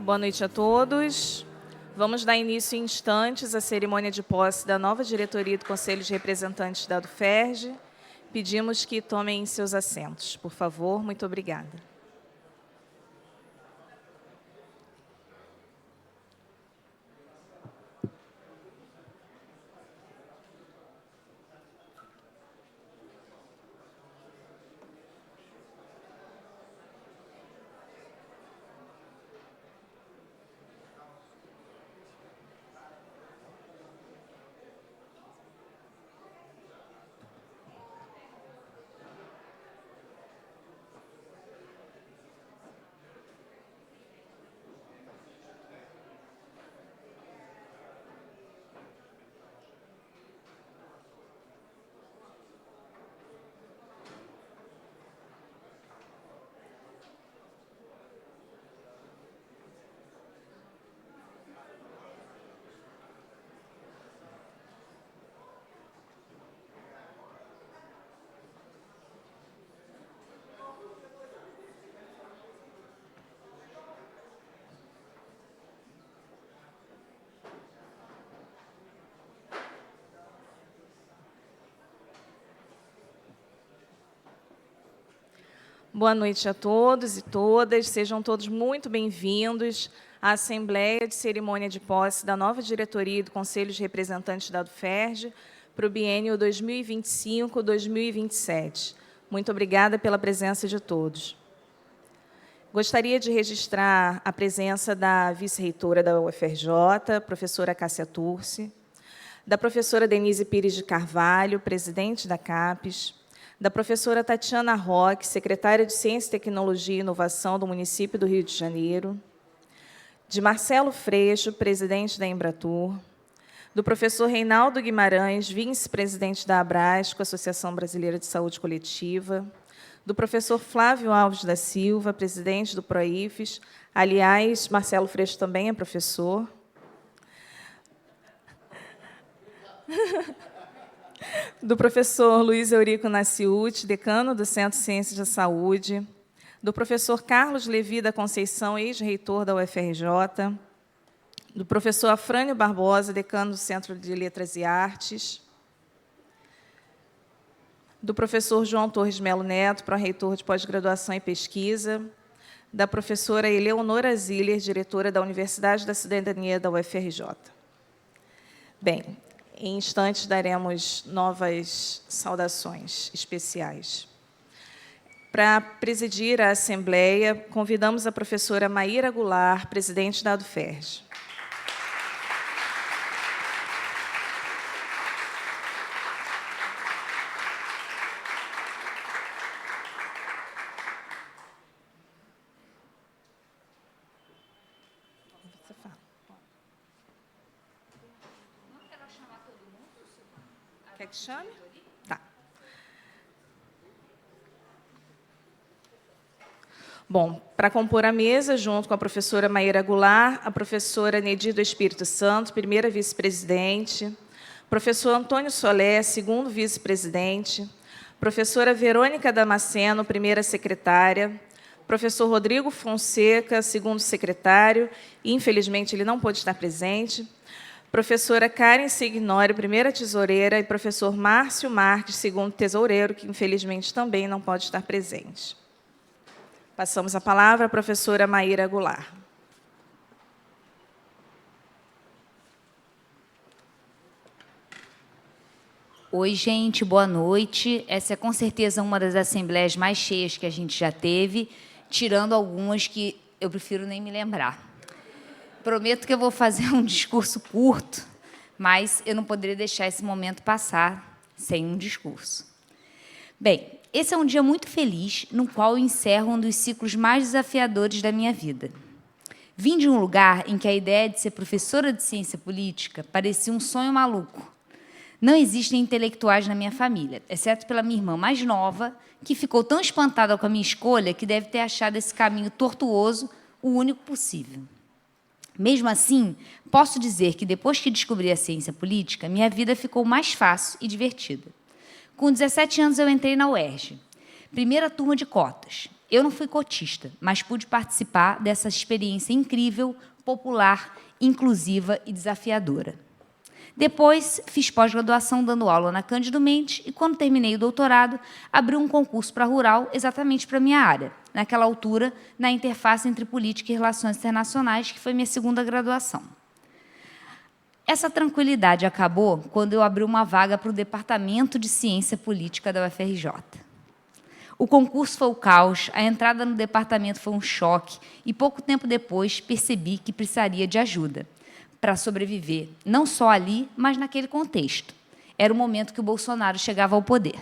Boa noite a todos. Vamos dar início em instantes à cerimônia de posse da nova diretoria do Conselho de Representantes da UFERJ. Pedimos que tomem seus assentos, por favor. Muito obrigada. Boa noite a todos e todas. Sejam todos muito bem-vindos à Assembleia de Cerimônia de Posse da nova diretoria do Conselho de Representantes da UFERJ para o biênio 2025-2027. Muito obrigada pela presença de todos. Gostaria de registrar a presença da vice-reitora da UFRJ, professora Cássia Turci, da professora Denise Pires de Carvalho, presidente da CAPES, da professora Tatiana Roque, secretária de Ciência, Tecnologia e Inovação do município do Rio de Janeiro, de Marcelo Freixo, presidente da Embratur, do professor Reinaldo Guimarães, vice-presidente da Abrasco, Associação Brasileira de Saúde Coletiva, do professor Flávio Alves da Silva, presidente do PROIFES, aliás, Marcelo Freixo também é professor, do professor Luiz Eurico Naciuti, decano do Centro de Ciências da Saúde, do professor Carlos Levi da Conceição, ex-reitor da UFRJ, do professor Afrânio Barbosa, decano do Centro de Letras e Artes, do professor João Torres Melo Neto, pró-reitor de Pós-Graduação e Pesquisa, da professora Eleonora Ziller, diretora da Universidade da Cidadania da UFRJ. Bem, em instantes daremos novas saudações especiais. Para presidir a Assembleia, convidamos a professora Maíra Goulart, presidente da UFERJ. Quer que chame? Tá. Bom, para compor a mesa, junto com a professora Maíra Goulart, a professora Nedir do Espírito Santo, primeira vice-presidente, professor Antônio Solé, segundo vice-presidente, professora Verônica Damasceno, primeira secretária, professor Rodrigo Fonseca, segundo secretário, e, infelizmente, ele não pôde estar presente, professora Karen Signori, primeira tesoureira, e professor Márcio Marques, segundo tesoureiro, que, infelizmente, também não pode estar presente. Passamos a palavra à professora Maíra Goulart. Oi, gente, boa noite. Essa é, com certeza, uma das assembleias mais cheias que a gente já teve, tirando algumas que eu prefiro nem me lembrar. Prometo que eu vou fazer um discurso curto, mas eu não poderia deixar esse momento passar sem um discurso. Bem, esse é um dia muito feliz, no qual eu encerro um dos ciclos mais desafiadores da minha vida. Vim de um lugar em que a ideia de ser professora de ciência política parecia um sonho maluco. Não existem intelectuais na minha família, exceto pela minha irmã mais nova, que ficou tão espantada com a minha escolha que deve ter achado esse caminho tortuoso o único possível. Mesmo assim, posso dizer que, depois que descobri a ciência política, minha vida ficou mais fácil e divertida. Com 17 anos, eu entrei na UERJ, primeira turma de cotas. Eu não fui cotista, mas pude participar dessa experiência incrível, popular, inclusiva e desafiadora. Depois, fiz pós-graduação dando aula na Cândido Mendes e, quando terminei o doutorado, abri um concurso para rural exatamente para a minha área, naquela altura, na interface entre política e relações internacionais, que foi minha segunda graduação. Essa tranquilidade acabou quando eu abri uma vaga para o Departamento de Ciência Política da UFRJ. O concurso foi o caos, a entrada no departamento foi um choque e, pouco tempo depois, percebi que precisaria de ajuda para sobreviver, não só ali, mas naquele contexto. Era o momento que o Bolsonaro chegava ao poder.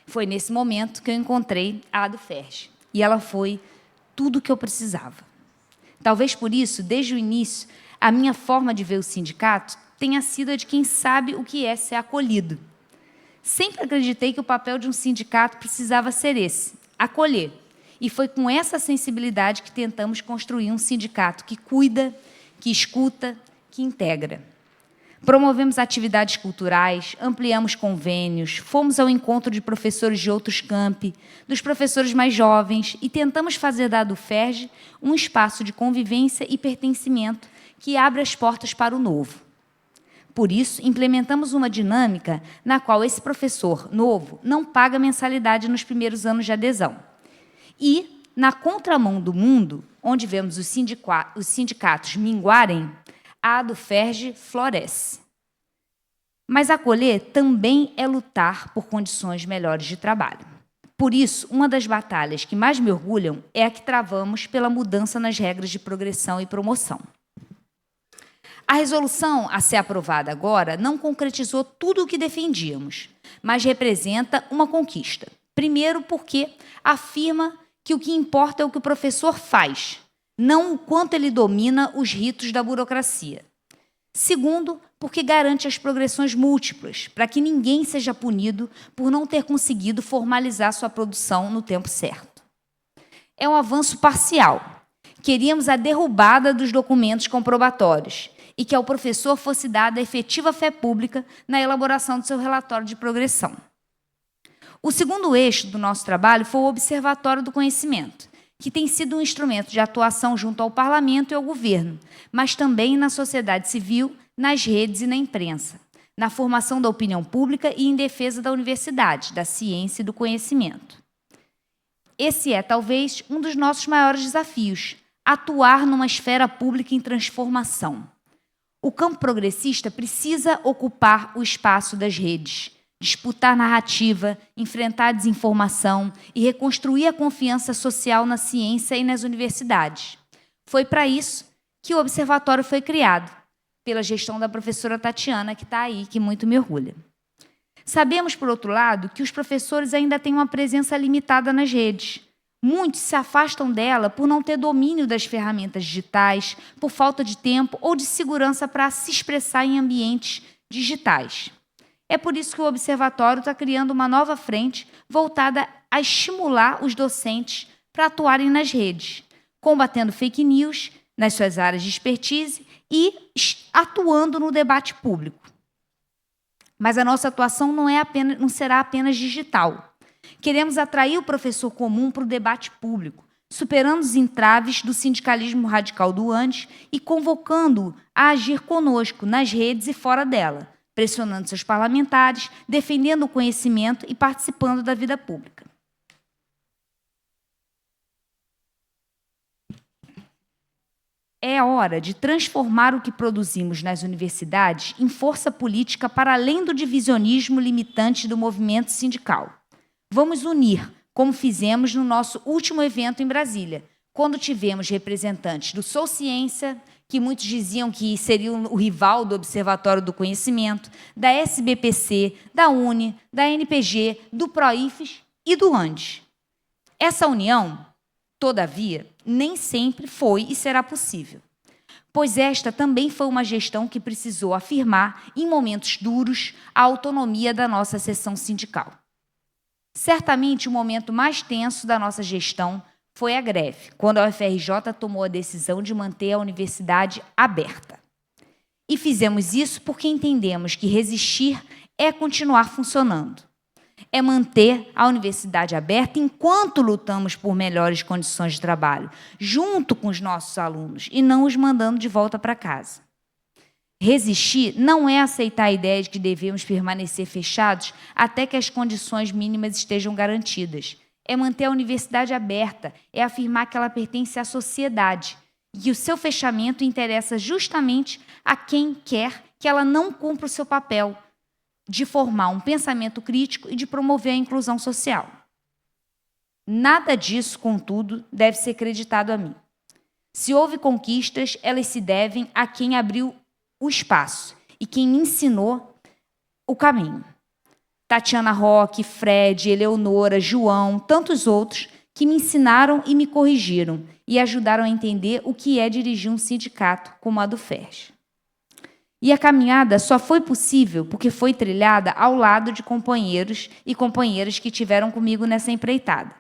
Foi nesse momento que eu encontrei a ADUFERJ, e ela foi tudo o que eu precisava. Talvez por isso, desde o início, a minha forma de ver o sindicato tenha sido a de quem sabe o que é ser acolhido. Sempre acreditei que o papel de um sindicato precisava ser esse, acolher. E foi com essa sensibilidade que tentamos construir um sindicato que cuida, que escuta, que integra. Promovemos atividades culturais, ampliamos convênios, fomos ao encontro de professores de outros campi, dos professores mais jovens e tentamos fazer da ADUFERJ um espaço de convivência e pertencimento que abre as portas para o novo. Por isso, implementamos uma dinâmica na qual esse professor novo não paga mensalidade nos primeiros anos de adesão. E, na contramão do mundo, onde vemos os sindicatos minguarem, a ADUFERJ floresce. Mas acolher também é lutar por condições melhores de trabalho. Por isso, uma das batalhas que mais me orgulham é a que travamos pela mudança nas regras de progressão e promoção. A resolução a ser aprovada agora não concretizou tudo o que defendíamos, mas representa uma conquista. Primeiro, porque afirma que o que importa é o que o professor faz, não o quanto ele domina os ritos da burocracia. Segundo, porque garante as progressões múltiplas, para que ninguém seja punido por não ter conseguido formalizar sua produção no tempo certo. É um avanço parcial. Queríamos a derrubada dos documentos comprobatórios e que ao professor fosse dada a efetiva fé pública na elaboração do seu relatório de progressão. O segundo eixo do nosso trabalho foi o Observatório do Conhecimento, que tem sido um instrumento de atuação junto ao Parlamento e ao governo, mas também na sociedade civil, nas redes e na imprensa, na formação da opinião pública e em defesa da universidade, da ciência e do conhecimento. Esse é, talvez, um dos nossos maiores desafios, atuar numa esfera pública em transformação. O campo progressista precisa ocupar o espaço das redes, disputar narrativa, enfrentar a desinformação e reconstruir a confiança social na ciência e nas universidades. Foi para isso que o observatório foi criado, pela gestão da professora Tatiana, que está aí, que muito me orgulha. Sabemos, por outro lado, que os professores ainda têm uma presença limitada nas redes. Muitos se afastam dela por não ter domínio das ferramentas digitais, por falta de tempo ou de segurança para se expressar em ambientes digitais. É por isso que o Observatório está criando uma nova frente voltada a estimular os docentes para atuarem nas redes, combatendo fake news nas suas áreas de expertise e atuando no debate público. Mas a nossa atuação não será apenas digital. Queremos atrair o professor comum para o debate público, superando os entraves do sindicalismo radical do antes e convocando-o a agir conosco nas redes e fora dela, pressionando seus parlamentares, defendendo o conhecimento e participando da vida pública. É hora de transformar o que produzimos nas universidades em força política para além do divisionismo limitante do movimento sindical. Vamos unir, como fizemos no nosso último evento em Brasília, quando tivemos representantes do Sou Ciência, que muitos diziam que seria o rival do Observatório do Conhecimento, da SBPC, da UNE, da NPG, do PROIFES e do ANDES. Essa união, todavia, nem sempre foi e será possível, pois esta também foi uma gestão que precisou afirmar, em momentos duros, a autonomia da nossa seção sindical. Certamente, o momento mais tenso da nossa gestão foi a greve, quando a UFRJ tomou a decisão de manter a universidade aberta. E fizemos isso porque entendemos que resistir é continuar funcionando. é manter a universidade aberta enquanto lutamos por melhores condições de trabalho, junto com os nossos alunos, e não os mandando de volta para casa. Resistir não é aceitar a ideia de que devemos permanecer fechados até que as condições mínimas estejam garantidas. É manter a universidade aberta, é afirmar que ela pertence à sociedade e que o seu fechamento interessa justamente a quem quer que ela não cumpra o seu papel de formar um pensamento crítico e de promover a inclusão social. Nada disso, contudo, deve ser creditado a mim. Se houve conquistas, elas se devem a quem abriu o espaço e quem me ensinou o caminho. Tatiana Roque, Fred, Eleonora, João, tantos outros que me ensinaram e me corrigiram e ajudaram a entender o que é dirigir um sindicato como a do FERJ. E a caminhada só foi possível porque foi trilhada ao lado de companheiros e companheiras que tiveram comigo nessa empreitada.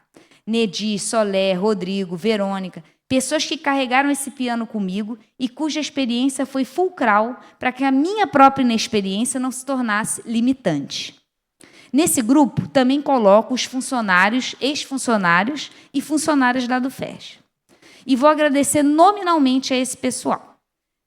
Nedi, Solé, Rodrigo, Verônica, pessoas que carregaram esse piano comigo e cuja experiência foi fulcral para que a minha própria inexperiência não se tornasse limitante. Nesse grupo, também coloco os funcionários, ex-funcionários e funcionárias da do FERJ. E vou agradecer nominalmente a esse pessoal.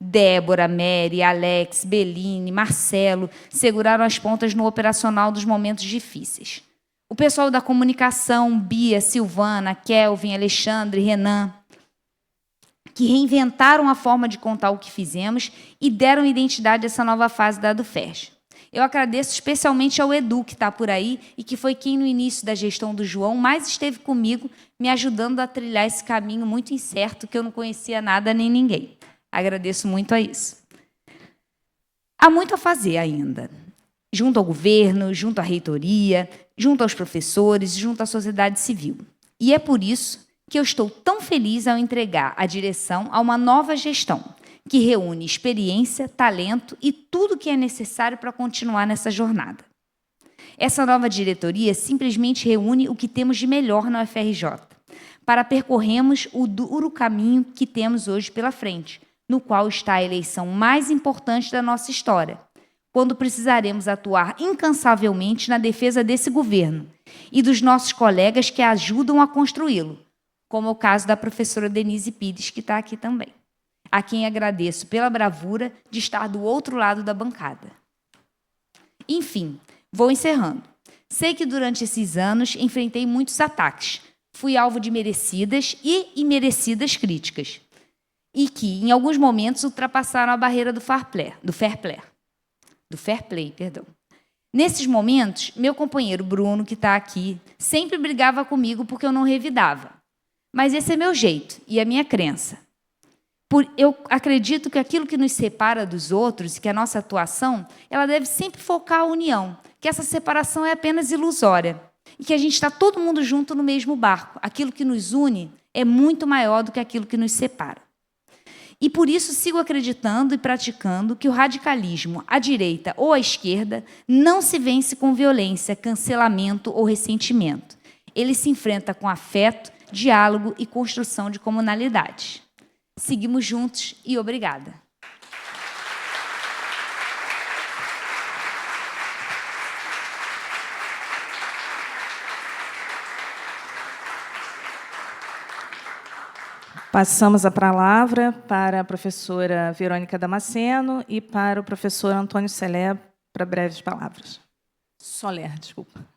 Débora, Mary, Alex, Beline, Marcelo seguraram as pontas no operacional dos momentos difíceis. O pessoal da comunicação, Bia, Silvana, Kelvin, Alexandre, Renan, que reinventaram a forma de contar o que fizemos e deram identidade a essa nova fase da do FERJ. Eu agradeço especialmente ao Edu, que está por aí, e que foi quem, no início da gestão do João, mais esteve comigo, me ajudando a trilhar esse caminho muito incerto, que eu não conhecia nada nem ninguém. Agradeço muito a isso. Há muito a fazer ainda, junto ao governo, junto à reitoria, junto aos professores, junto à sociedade civil. E é por isso que eu estou tão feliz ao entregar a direção a uma nova gestão, que reúne experiência, talento e tudo o que é necessário para continuar nessa jornada. Essa nova diretoria simplesmente reúne o que temos de melhor na UFRJ, para percorrermos o duro caminho que temos hoje pela frente, no qual está a eleição mais importante da nossa história, quando precisaremos atuar incansavelmente na defesa desse governo e dos nossos colegas que ajudam a construí-lo, como é o caso da professora Denise Pires, que está aqui também, a quem agradeço pela bravura de estar do outro lado da bancada. Enfim, vou encerrando. Sei que durante esses anos enfrentei muitos ataques, fui alvo de merecidas e imerecidas críticas, e que, em alguns momentos, ultrapassaram a barreira do fair play. Nesses momentos, meu companheiro Bruno, que está aqui, sempre brigava comigo porque eu não revidava. Mas esse é meu jeito e a minha crença. Eu acredito que aquilo que nos separa dos outros, e que a nossa atuação, ela deve sempre focar a união, que essa separação é apenas ilusória, e que a gente está todo mundo junto no mesmo barco. Aquilo que nos une é muito maior do que aquilo que nos separa. E por isso sigo acreditando e praticando que o radicalismo, à direita ou à esquerda, não se vence com violência, cancelamento ou ressentimento. Ele se enfrenta com afeto, diálogo e construção de comunalidades. Seguimos juntos e obrigada. Passamos a palavra para a professora Verônica Damasceno e para o professor Antônio Selé para breves palavras. Soler, desculpa.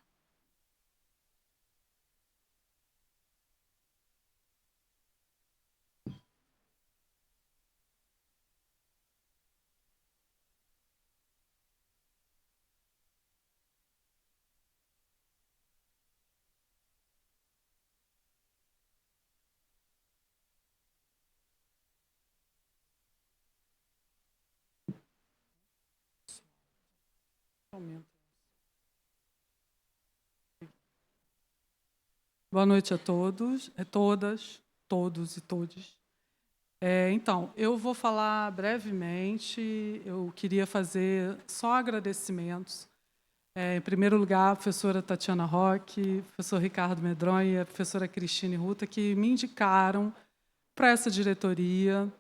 Boa noite a todos, todas, todos e todes. Então, eu vou falar brevemente, eu queria fazer só agradecimentos. Em primeiro lugar, a professora Tatiana Roque, o professor Ricardo Medronha e a professora Cristine Ruta, que me indicaram para essa diretoria.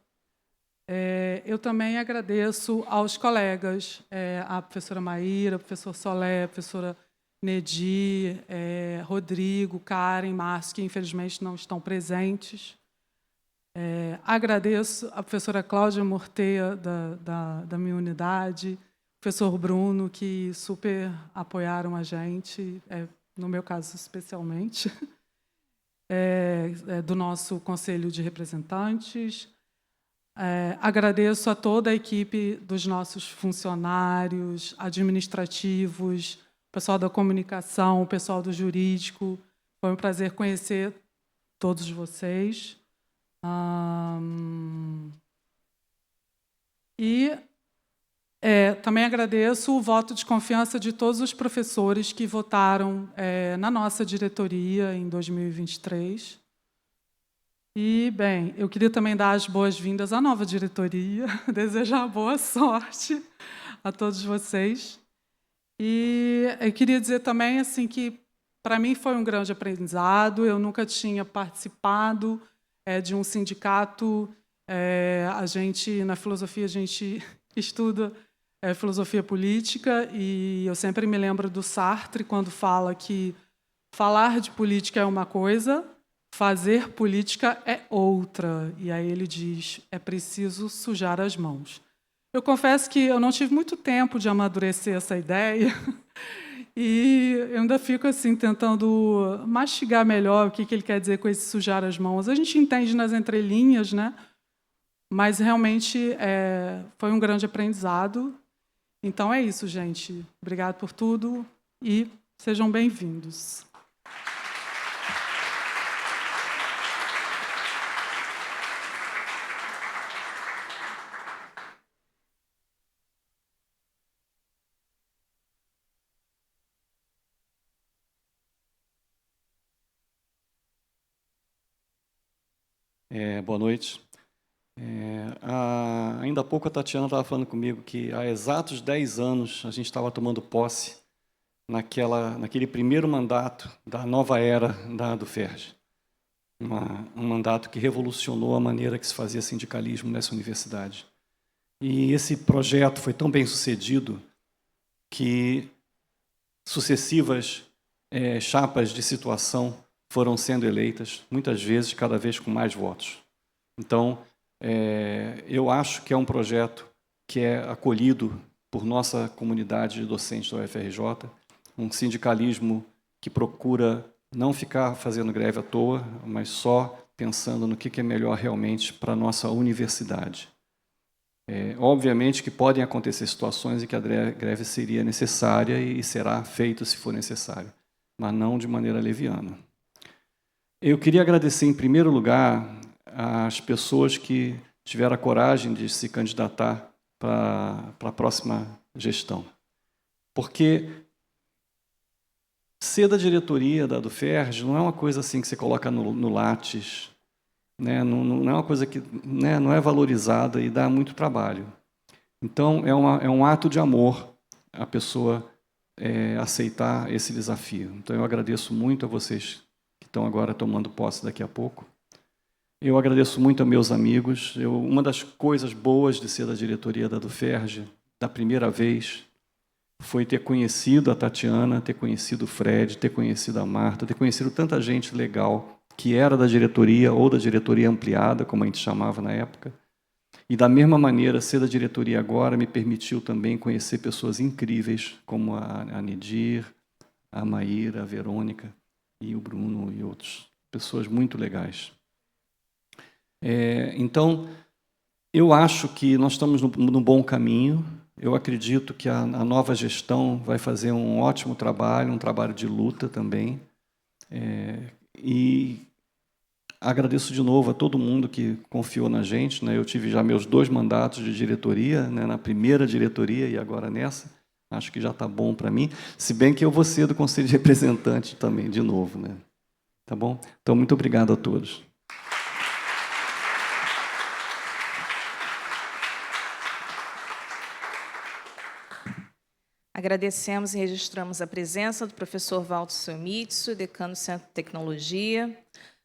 Eu também agradeço aos colegas, a professora Maíra, o professor Solé, a professora Nedir, Rodrigo, Karen, Márcio, que infelizmente não estão presentes. Agradeço a professora Cláudia Morteia, da minha unidade, professor Bruno, que super apoiaram a gente, no meu caso especialmente, do nosso Conselho de Representantes. Agradeço a toda a equipe dos nossos funcionários administrativos, pessoal da comunicação, o pessoal do jurídico. Foi um prazer conhecer todos vocês. Também agradeço o voto de confiança de todos os professores que votaram na nossa diretoria em 2023. E, bem, eu queria também dar as boas-vindas à nova diretoria, desejar boa sorte a todos vocês. E eu queria dizer também assim, que, para mim, foi um grande aprendizado. Eu nunca tinha participado de um sindicato. Na filosofia, a gente estuda filosofia política, e eu sempre me lembro do Sartre, quando fala que falar de política é uma coisa, fazer política é outra. E aí ele diz, é preciso sujar as mãos. Eu confesso que eu não tive muito tempo de amadurecer essa ideia, e eu ainda fico assim, tentando mastigar melhor o que ele quer dizer com esse sujar as mãos. A gente entende nas entrelinhas, né? Mas realmente foi um grande aprendizado. Então é isso, gente. Obrigado por tudo e sejam bem-vindos. Boa noite. Ainda há pouco a Tatiana estava falando comigo que há exatos 10 anos a gente estava tomando posse naquele primeiro mandato da nova era do FERJ. Um mandato que revolucionou a maneira que se fazia sindicalismo nessa universidade. E esse projeto foi tão bem sucedido que sucessivas chapas de situação foram sendo eleitas, muitas vezes, cada vez com mais votos. Então, eu acho que é um projeto que é acolhido por nossa comunidade de docentes da UFRJ, um sindicalismo que procura não ficar fazendo greve à toa, mas só pensando no que é melhor realmente para a nossa universidade. Obviamente que podem acontecer situações em que a greve seria necessária e será feita se for necessário, mas não de maneira leviana. Eu queria agradecer, em primeiro lugar, às pessoas que tiveram a coragem de se candidatar para a próxima gestão. Porque ser da diretoria do FERJ não é uma coisa assim que você coloca no Lattes, né? Não é uma coisa que, né, não é valorizada e dá muito trabalho. Então, é um ato de amor a pessoa aceitar esse desafio. Então, eu agradeço muito a vocês que estão agora tomando posse daqui a pouco. Eu agradeço muito a meus amigos. Uma das coisas boas de ser da diretoria do FERJ, da primeira vez, foi ter conhecido a Tatiana, ter conhecido o Fred, ter conhecido a Marta, ter conhecido tanta gente legal que era da diretoria ou da diretoria ampliada, como a gente chamava na época. E, da mesma maneira, ser da diretoria agora me permitiu também conhecer pessoas incríveis, como a Nedir, a Maíra, a Verônica e o Bruno e outros. Pessoas muito legais. Então, eu acho que nós estamos no bom caminho. Eu acredito que a nova gestão vai fazer um ótimo trabalho, um trabalho de luta também. E agradeço de novo a todo mundo que confiou na gente, né? Eu tive já meus 2 mandatos de diretoria, né? Na primeira diretoria e agora nessa. Acho que já está bom para mim, se bem que eu vou ser do Conselho de Representantes também, de novo, né? Tá bom? Então, muito obrigado a todos. Agradecemos e registramos a presença do professor Walter Sumitsu, decano do Centro de Tecnologia,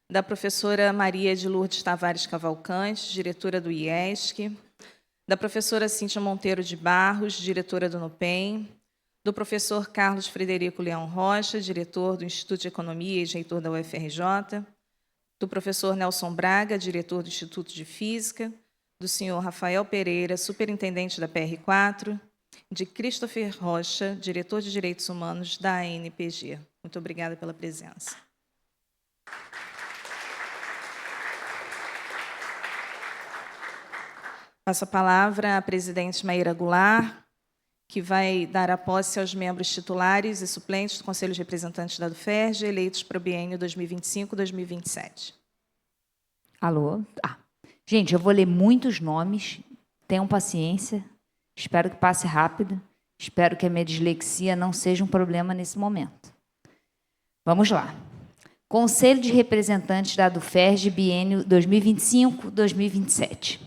da professora Maria de Lourdes Tavares Cavalcante, diretora do IESC, da professora Cíntia Monteiro de Barros, diretora do NUPEM, do professor Carlos Frederico Leão Rocha, diretor do Instituto de Economia e reitor da UFRJ, do professor Nelson Braga, diretor do Instituto de Física, do senhor Rafael Pereira, superintendente da PR4, de Christopher Rocha, diretor de Direitos Humanos da ANPG. Muito obrigada pela presença. Passo a palavra à presidente Maíra Goulart, que vai dar a posse aos membros titulares e suplentes do Conselho de Representantes da UFERJ, eleitos para o biênio 2025-2027. Alô? Gente, eu vou ler muitos nomes, tenham paciência, espero que passe rápido, espero que a minha dislexia não seja um problema nesse momento. Vamos lá. Conselho de Representantes da UFERJ, biênio 2025-2027.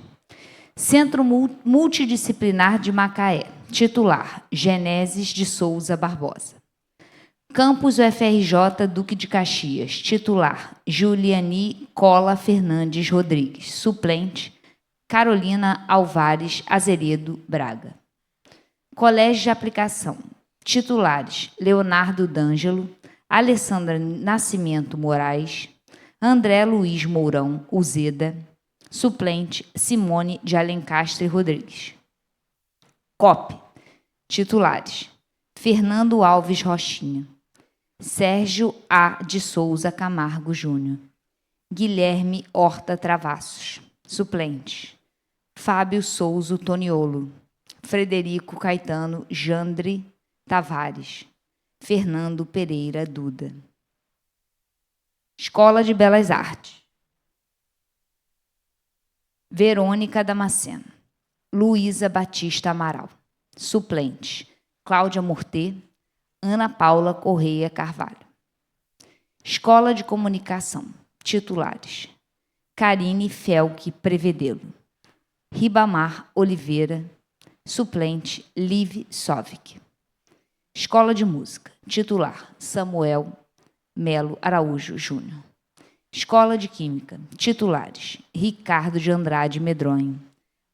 Centro Multidisciplinar de Macaé, titular, Geneses de Souza Barbosa. Campus UFRJ Duque de Caxias, titular, Juliani Cola Fernandes Rodrigues. Suplente, Carolina Alvares Azeredo Braga. Colégio de Aplicação, titulares, Leonardo D'Angelo, Alessandra Nascimento Moraes, André Luiz Mourão Uzeda. Suplente, Simone de Alencastre Rodrigues. COP, titulares, Fernando Alves Rochinha, Sérgio A. de Souza Camargo Júnior, Guilherme Horta Travassos. Suplentes, Fábio Souza Toniolo, Frederico Caetano Jandre Tavares, Fernando Pereira Duda. Escola de Belas Artes, Verônica Damasceno, Luísa Batista Amaral. Suplentes, Cláudia Mortê, Ana Paula Correia Carvalho. Escola de Comunicação, titulares, Karine Felque Prevedelo, Ribamar Oliveira. Suplente, Liv Sovic. Escola de Música, titular, Samuel Melo Araújo Júnior. Escola de Química, titulares, Ricardo de Andrade Medronho,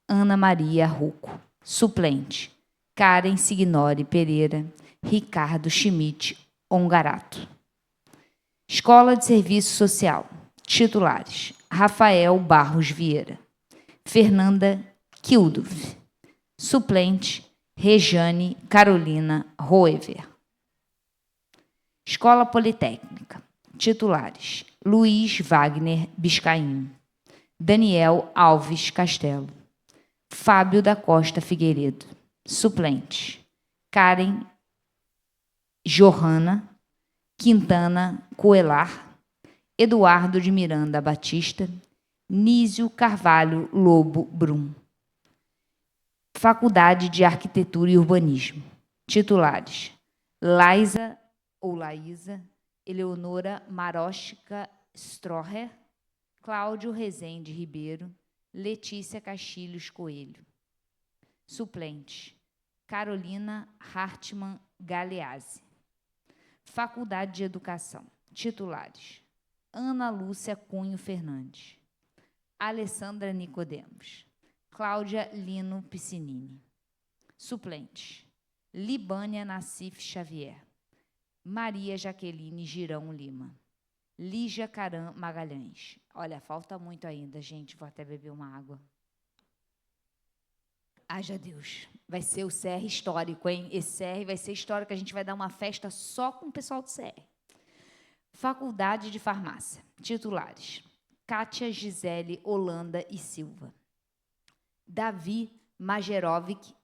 Ana Maria Rucco. Suplente, Karen Signori Pereira, Ricardo Schmidt Ongarato. Escola de Serviço Social, titulares, Rafael Barros Vieira, Fernanda Kilduf. Suplente, Rejane Carolina Roever. Escola Politécnica, titulares, Luiz Wagner Biscaim, Daniel Alves Castelo, Fábio da Costa Figueiredo. Suplentes, Karen Johanna Quintana Coelar, Eduardo de Miranda Batista, Nísio Carvalho Lobo Brum. Faculdade de Arquitetura e Urbanismo, titulares, Laísa Eleonora Maróchica Stroher, Cláudio Rezende Ribeiro, Letícia Castilhos Coelho. Suplentes, Carolina Hartmann Galeazzi. Faculdade de Educação, titulares, Ana Lúcia Cunho Fernandes, Alessandra Nicodemos, Cláudia Lino Piscinini. Suplentes, Libânia Nassif Xavier, Maria Jaqueline Girão Lima, Lígia Caram Magalhães. Olha, falta muito ainda, gente. Vou até beber uma água. Haja Deus. Vai ser o CR histórico, hein? Esse CR vai ser histórico. A gente vai dar uma festa só com o pessoal do CR. Faculdade de Farmácia. Titulares, Kátia Gisele Holanda e Silva, Davi Majerovic.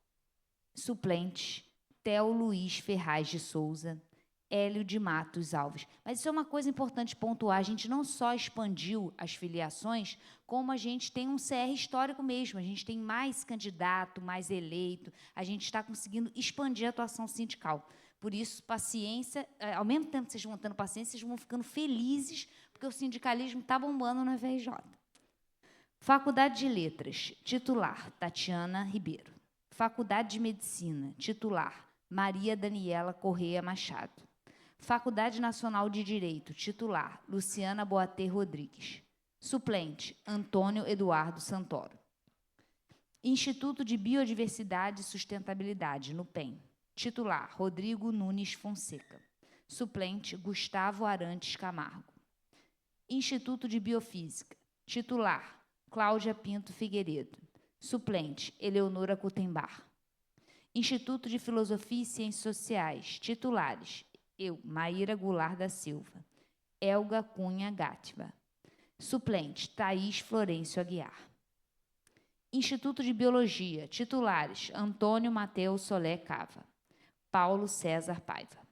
Suplentes, Theo Luiz Ferraz de Souza, Hélio de Matos Alves. Mas isso é uma coisa importante pontuar. A gente não só expandiu as filiações, como a gente tem um CR histórico mesmo. A gente tem mais candidato, mais eleito. A gente está conseguindo expandir a atuação sindical. Por isso, paciência. Ao mesmo tempo que vocês vão tendo paciência, vocês vão ficando felizes, porque o sindicalismo está bombando na FRJ. Faculdade de Letras, titular, Tatiana Ribeiro. Faculdade de Medicina, titular, Maria Daniela Correia Machado. Faculdade Nacional de Direito, titular, Luciana Boatê Rodrigues. Suplente, Antônio Eduardo Santoro. Instituto de Biodiversidade e Sustentabilidade, NUPEM. Titular, Rodrigo Nunes Fonseca. Suplente, Gustavo Arantes Camargo. Instituto de Biofísica. Titular, Cláudia Pinto Figueiredo. Suplente, Eleonora Kutenbar. Instituto de Filosofia e Ciências Sociais. Titulares, eu, Maíra Goulart da Silva. Elga Cunha Gátiva. Suplente, Thaís Florencio Aguiar. Instituto de Biologia. Titulares, Antônio Mateus Solé Cava. Paulo César Paiva.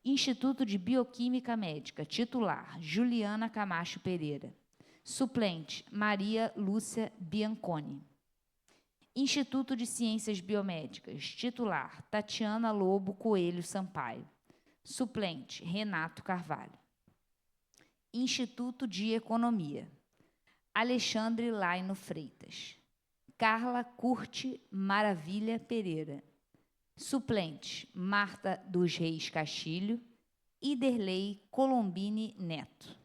Instituto de Bioquímica Médica. Titular, Juliana Camacho Pereira. Suplente, Maria Lúcia Bianconi. Instituto de Ciências Biomédicas. Titular, Tatiana Lobo Coelho Sampaio. Suplente, Renato Carvalho. Instituto de Economia. Alexandre Laino Freitas. Carla Curte Maravilha Pereira. Suplente, Marta dos Reis Castilho. Iderlei Colombini Neto.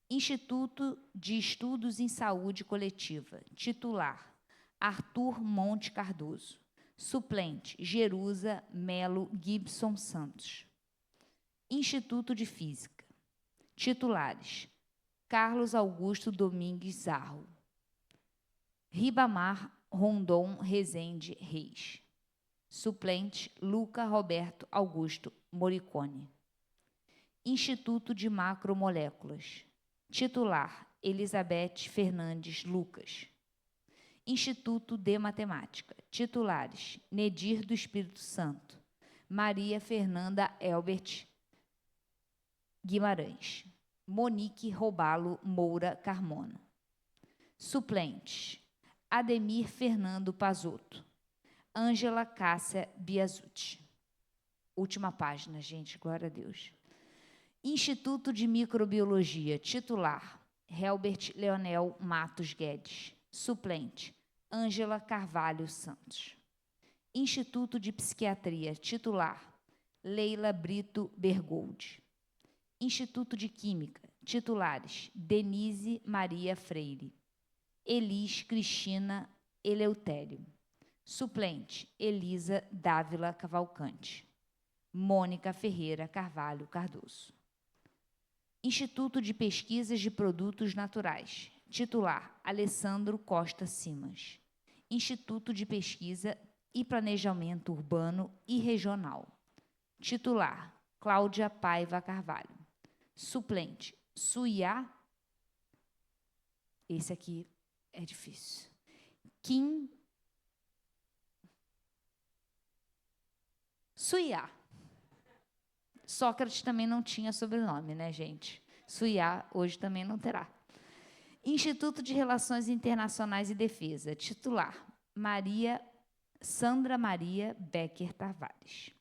Instituto de Estudos em Saúde Coletiva. Titular, Arthur Monte Cardoso. Suplente, Jerusa Melo Gibson Santos. Instituto de Física. Titulares, Carlos Augusto Domingues Zarro. Ribamar Rondon Rezende Reis. Suplente, Luca Roberto Augusto Moricone. Instituto de Macromoléculas. Titular, Elizabeth Fernandes Lucas. Instituto de Matemática. Titulares, Nedir do Espírito Santo. Maria Fernanda Elbert Guimarães. Monique Robalo Moura Carmona. Suplentes, Ademir Fernando Pazotto. Ângela Cássia Biasucci. Última página, gente, glória a Deus. Instituto de Microbiologia. Titular, Helbert Leonel Matos Guedes. Suplente, Ângela Carvalho Santos. Instituto de Psiquiatria. Titular, Leila Brito Bergold. Instituto de Química. Titulares, Denise Maria Freire. Elis Cristina Eleutério. Suplente, Elisa Dávila Cavalcante. Mônica Ferreira Carvalho Cardoso. Instituto de Pesquisas de Produtos Naturais. Titular, Alessandro Costa Simas. Instituto de Pesquisa e Planejamento Urbano e Regional. Titular, Cláudia Paiva Carvalho. Suplente, Suiá. Esse aqui é difícil. Kim Suiá. Sócrates também não tinha sobrenome, né, gente? Suiá hoje também não terá. Instituto de Relações Internacionais e Defesa. Titular, Sandra Maria Becker Tavares.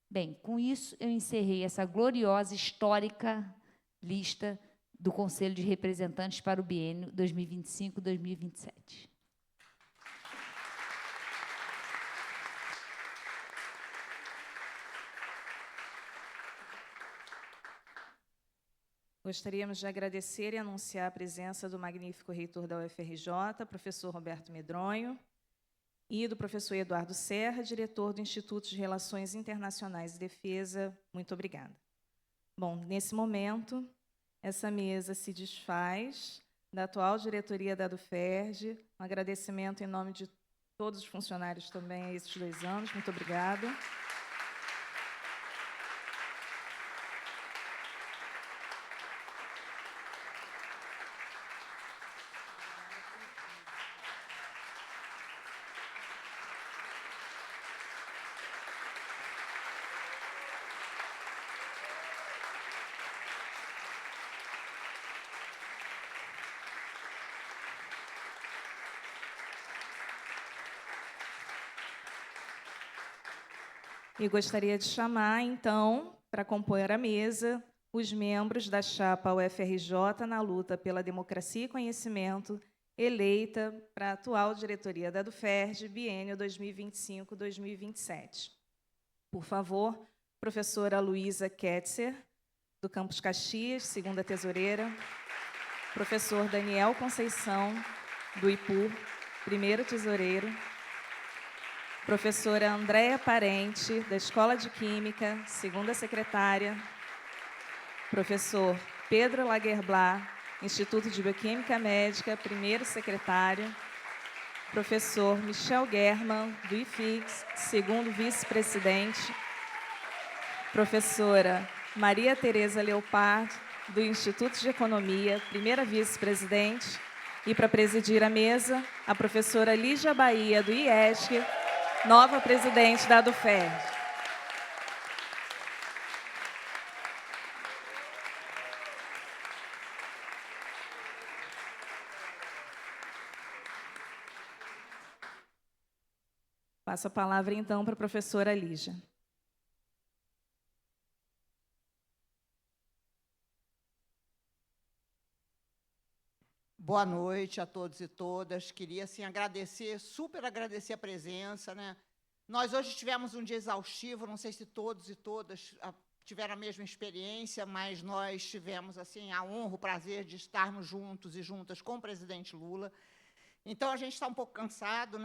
Bem, com isso eu encerrei essa gloriosa, histórica lista do Conselho de Representantes para o biênio 2025-2027. Gostaríamos de agradecer e anunciar a presença do magnífico reitor da UFRJ, professor Roberto Medronho, e do professor Eduardo Serra, diretor do Instituto de Relações Internacionais e Defesa. Muito obrigada. Bom, nesse momento, essa mesa se desfaz da atual diretoria da UFERJ. Um agradecimento em nome de todos os funcionários também a esses 2 anos. Muito obrigada. E gostaria de chamar, então, para compor a mesa, os membros da chapa UFRJ na luta pela democracia e conhecimento, eleita para a atual diretoria da UFERJ, biênio 2025-2027. Por favor, professora Luísa Ketzer, do Campus Caxias, segunda tesoureira. Professor Daniel Conceição, do IPU, primeiro tesoureiro. Professora Andréia Parente, da Escola de Química, segunda secretária. Professor Pedro Lagerblat, Instituto de Bioquímica Médica, primeiro secretário. Professor Michel German, do IFIX, segundo vice-presidente. Professora Maria Tereza Leopard, do Instituto de Economia, primeira vice-presidente. E, para presidir a mesa, a professora Lígia Bahia, do IESC, nova presidente da ADUFERJ. Passo a palavra, então, para a professora Lígia. Boa noite a todos e todas. Queria, assim, super agradecer a presença, né? Nós hoje tivemos um dia exaustivo, não sei se todos e todas tiveram a mesma experiência, mas nós tivemos, assim, a honra, o prazer de estarmos juntos e juntas com o presidente Lula. Então, a gente está um pouco cansado, né?